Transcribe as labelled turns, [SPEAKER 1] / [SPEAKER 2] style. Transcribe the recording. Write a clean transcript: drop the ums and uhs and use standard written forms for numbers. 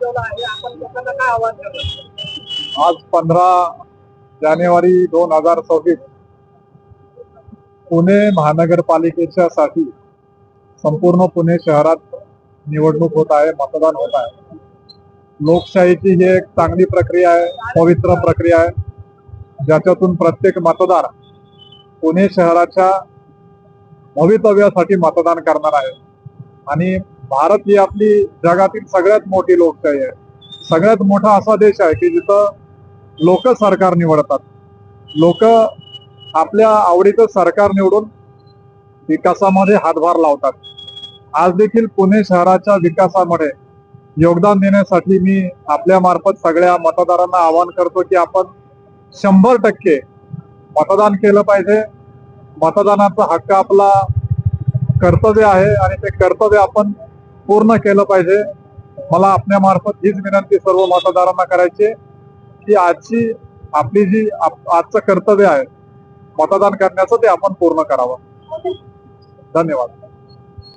[SPEAKER 1] बोलवलं आहे, आपण लोकांना काय आवाहन करणार?
[SPEAKER 2] आज 15 जानेवारी 2026 पुणे महानगरपालिकेच्या साठी संपूर्ण पुणे शहरात निवडणूक होत आहे, मतदान होत आहे. लोकशाहीची ही एक चांगली प्रक्रिया आहे, पवित्र प्रक्रिया आहे, ज्याच्यातून प्रत्येक मतदार पुणे शहराच्या भवितव्यासाठी मतदान करणार आहे. आणि भारत ही आपली जगातील सगळ्यात मोठी लोकशाही आहे. सगळ्यात मोठा असा देश आहे की जिथं लोक सरकार निवडतात. लोक आपल्या आवडीचं सरकार निवडून विकासामध्ये हातभार लावतात. आज देखील पुणे शहराच्या विकासामध्ये योगदान देण्यासाठी मी आपल्या मार्फत सगळ्या मतदारांना आवाहन करतो की आपण 100% मतदान केलं पाहिजे. मतदानाचा हक्क आपला कर्तव्य आहे आणि ते कर्तव्य आपण पूर्ण केलं पाहिजे. मला आपल्या मार्फत हीच विनंती सर्व मतदारांना करायची की आजची आपली जी आजचं कर्तव्य आहे मतदान करण्याचं ते आपण पूर्ण करावं. धन्यवाद.